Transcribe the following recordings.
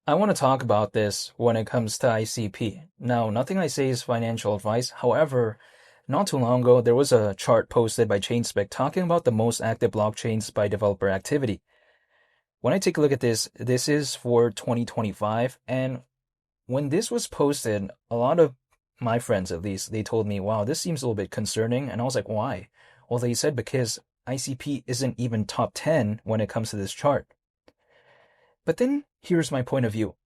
I want to talk about this when it comes to ICP. Now, nothing I say is financial advice. However, not too long ago, there was a chart posted by ChainSpec talking about the most active blockchains by developer activity. When I take a look at this, this is for 2025. And when this was posted, a lot of my friends, at least, they told me, wow, this seems a little bit concerning. And I was like, why? Well, they said because ICP isn't even top 10 when it comes to this chart. But then here's my point of view.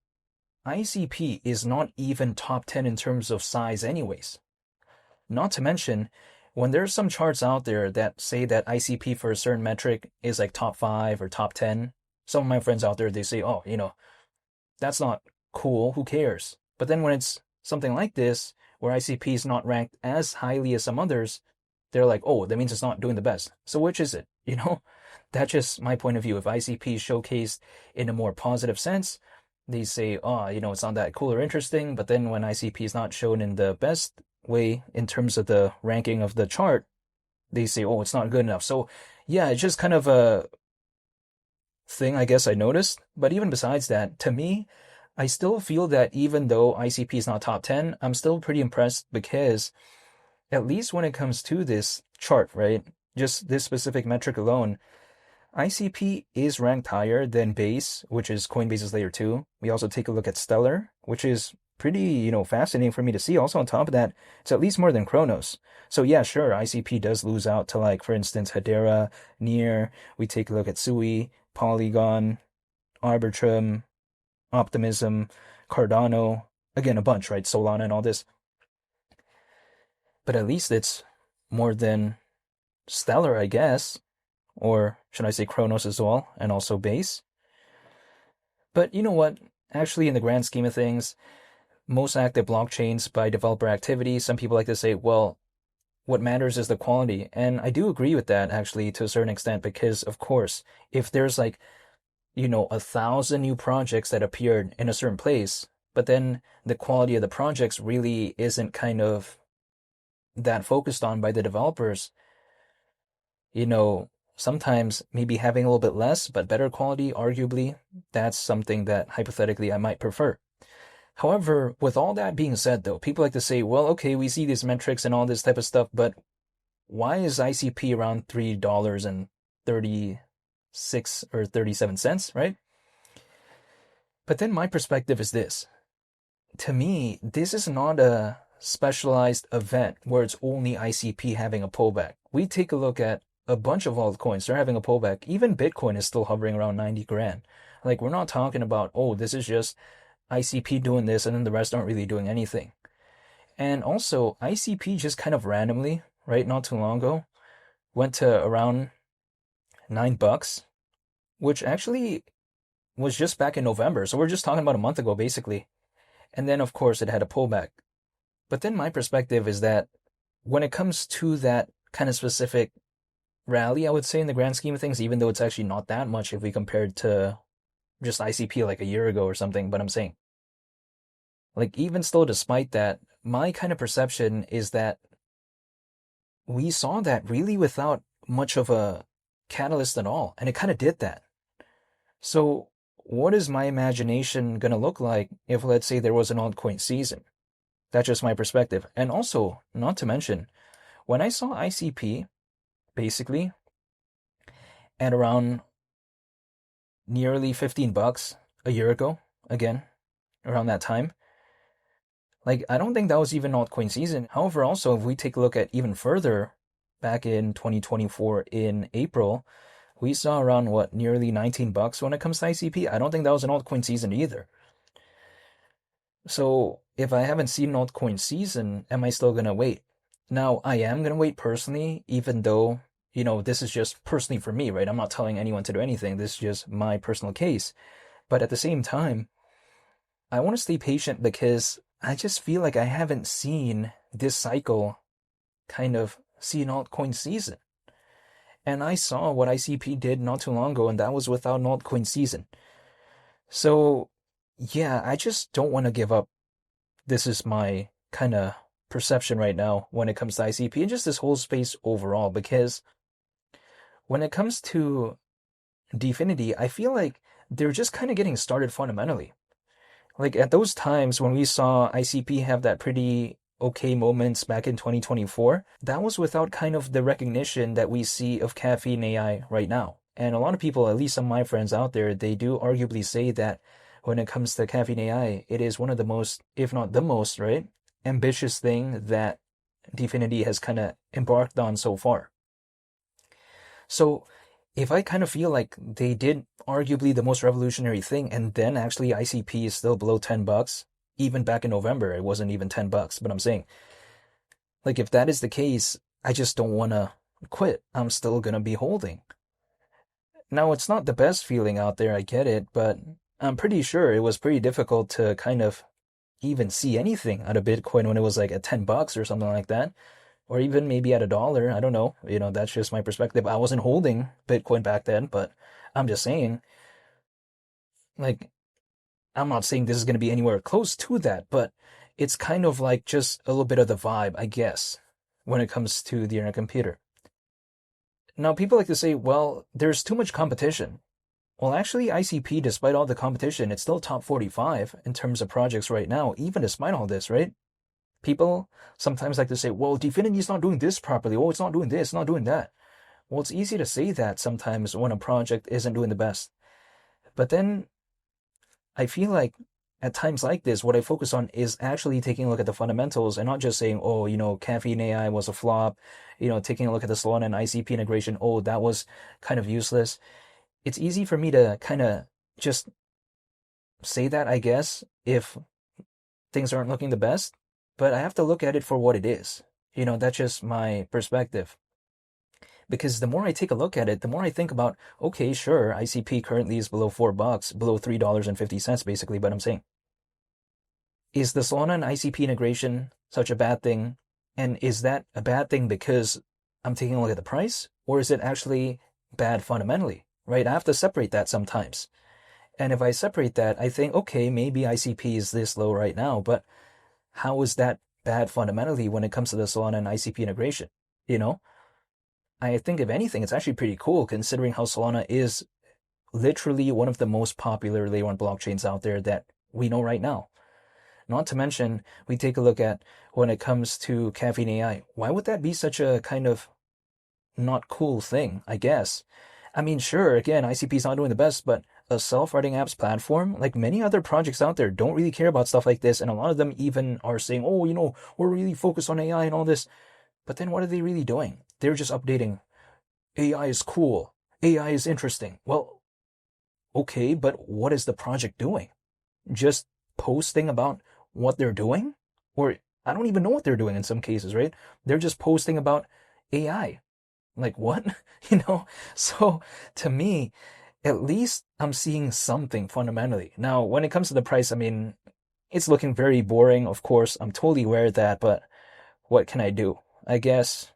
ICP is not even top 10 in terms of size anyways. Not to mention, when there's some charts out there that say that ICP for a certain metric is like top 5 or top 10, some of my friends out there, they say, oh, that's not cool, who cares? But then when it's something like this, where ICP is not ranked as highly as some others, they're like, oh, that means it's not doing the best. So which is it? That's just my point of view. If ICP is showcased in a more positive sense, they say, oh, it's not that cool or interesting. But then when ICP is not shown in the best way in terms of the ranking of the chart, they say, oh, it's not good enough. So yeah, it's just kind of a thing I guess I noticed. But even besides that, to me, I still feel that even though ICP is not top 10, I'm still pretty impressed because at least when it comes to this chart, right? Just this specific metric alone, ICP is ranked higher than Base, which is Coinbase's layer 2. We also take a look at Stellar, which is pretty, fascinating for me to see. Also on top of that, it's at least more than Chronos. So yeah, sure, ICP does lose out to, like, for instance, Hedera, Near. We take a look at Sui, Polygon, Arbitrum, Optimism, Cardano. Again, a bunch, right? Solana and all this. But at least it's more than Stellar, I guess. Or should I say Chronos as well, and also Base. But you know what? Actually, in the grand scheme of things, most active blockchains by developer activity, some people like to say, well, what matters is the quality. And I do agree with that, actually, to a certain extent, because, of course, if there's like, 1,000 new projects that appeared in a certain place, but then the quality of the projects really isn't kind of that focused on by the developers, sometimes maybe having a little bit less but better quality, arguably, that's something that hypothetically I might prefer. However, with all that being said, though, people like to say, well, okay, we see these metrics and all this type of stuff, but why is ICP around $3.36 or 37 cents, right? But then my perspective is this. To me, this is not a specialized event where it's only ICP having a pullback. We take a look at a bunch of altcoins, they're having a pullback. Even Bitcoin is still hovering around 90 grand. Like, we're not talking about, oh, this is just ICP doing this and then the rest aren't really doing anything. And also, ICP just kind of randomly, right, not too long ago, went to around $9, which actually was just back in November. So we're just talking about a month ago, basically. And then, of course, it had a pullback. But then my perspective is that when it comes to that kind of specific rally, I would say, in the grand scheme of things, even though it's actually not that much if we compare it to just ICP like a year ago or something, but I'm saying, like, even still, despite that, my kind of perception is that we saw that really without much of a catalyst at all, and it kind of did that. So what is my imagination going to look like if, let's say, there was an altcoin season? That's just my perspective. And also, not to mention, when I saw ICP basically at around nearly $15 a year ago, again, around that time, like, I don't think that was even altcoin season. However, also, if we take a look at even further back in 2024 in April, we saw around nearly $19 when it comes to ICP. I don't think that was an altcoin season either. So if I haven't seen an altcoin season, am I still gonna wait? Now, I am gonna wait personally, even though, this is just personally for me, right? I'm not telling anyone to do anything. This is just my personal case. But at the same time, I want to stay patient because I just feel like I haven't seen this cycle kind of see an altcoin season. And I saw what ICP did not too long ago, and that was without an altcoin season. So, yeah, I just don't want to give up. This is my kind of perception right now when it comes to ICP and just this whole space overall, because when it comes to Dfinity, I feel like they're just kind of getting started fundamentally. Like at those times when we saw ICP have that pretty okay moments back in 2024, that was without kind of the recognition that we see of caffeine AI right now. And a lot of people, at least some of my friends out there, they do arguably say that when it comes to caffeine AI, it is one of the most, if not the most, right, ambitious thing that Dfinity has kind of embarked on so far. So if I kind of feel like they did arguably the most revolutionary thing, and then actually ICP is still below $10, even back in November, it wasn't even $10. But I'm saying, like, if that is the case, I just don't want to quit. I'm still going to be holding. Now, it's not the best feeling out there, I get it, but I'm pretty sure it was pretty difficult to kind of even see anything out of Bitcoin when it was like at $10 or something like that, or even maybe at $1. I don't know. That's just my perspective. I wasn't holding Bitcoin back then, but I'm just saying, like, I'm not saying this is going to be anywhere close to that, but it's kind of like just a little bit of the vibe, I guess, when it comes to the internet computer. Now, people like to say, well, there's too much competition. Well, actually, ICP, despite all the competition, it's still top 45 in terms of projects right now, even despite all this, right? People sometimes like to say, well, Dfinity's not doing this properly. Oh, it's not doing this, not doing that. Well, it's easy to say that sometimes when a project isn't doing the best. But then I feel like at times like this, what I focus on is actually taking a look at the fundamentals and not just saying, oh, Caffeine AI was a flop, taking a look at the Solana and ICP integration, oh, that was kind of useless. It's easy for me to kind of just say that, I guess, if things aren't looking the best, but I have to look at it for what it is. That's just my perspective. Because the more I take a look at it, the more I think about, okay, sure, ICP currently is below $4, below $3.50 basically, but I'm saying, is the Solana and ICP integration such a bad thing? And is that a bad thing because I'm taking a look at the price? Or is it actually bad fundamentally, right? I have to separate that sometimes. And if I separate that, I think, okay, maybe ICP is this low right now, but how is that bad fundamentally when it comes to the Solana and ICP integration? I think if anything, it's actually pretty cool considering how Solana is literally one of the most popular layer 1 blockchains out there that we know right now. Not to mention, we take a look at when it comes to Caffeine AI. Why would that be such a kind of not cool thing, I guess? I mean, sure, again, ICP is not doing the best, but a self-writing apps platform, like many other projects out there, don't really care about stuff like this. And a lot of them even are saying, oh, we're really focused on AI and all this. But then what are they really doing? They're just updating. AI is cool. AI is interesting. Well, okay, but what is the project doing? Just posting about what they're doing? Or I don't even know what they're doing in some cases, right? They're just posting about AI. Like what? So to me, at least I'm seeing something fundamentally. Now, when it comes to the price, I mean, it's looking very boring. Of course, I'm totally aware of that, but what can I do? I guess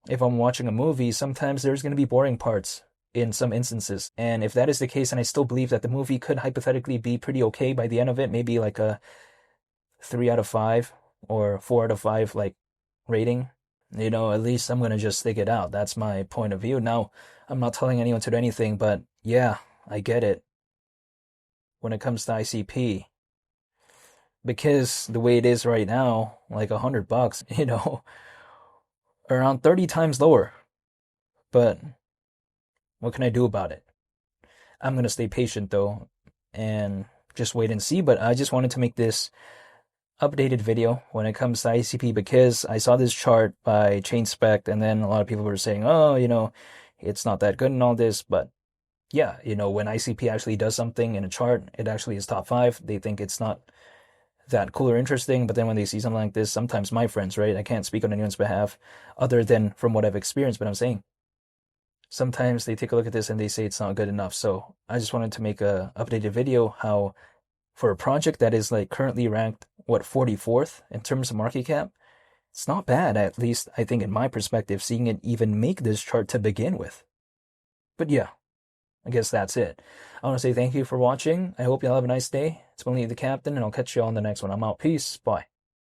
if I'm watching a movie, sometimes there's going to be boring parts in some instances. And if that is the case, and I still believe that the movie could hypothetically be pretty okay by the end of it, maybe like a 3 out of 5 or 4 out of 5 like rating, at least I'm going to just stick it out. That's my point of view. Now, I'm not telling anyone to do anything, but yeah, I get it when it comes to ICP. Because the way it is right now, like $100, around 30 times lower. But what can I do about it? I'm going to stay patient though and just wait and see. But I just wanted to make this updated video when it comes to ICP because I saw this chart by ChainSpect and then a lot of people were saying, oh, it's not that good and all this. But yeah, when ICP actually does something in a chart, it actually is top 5. They think it's not that cool or interesting. But then when they see something like this, sometimes my friends, right? I can't speak on anyone's behalf other than from what I've experienced, but I'm saying sometimes they take a look at this and they say it's not good enough. So I just wanted to make a updated video how for a project that is like currently ranked, 44th in terms of market cap, it's not bad, at least I think in my perspective, seeing it even make this chart to begin with. But yeah, I guess that's it. I want to say thank you for watching. I hope you all have a nice day. It's been Lee the Captain, and I'll catch you all in the next one. I'm out. Peace. Bye.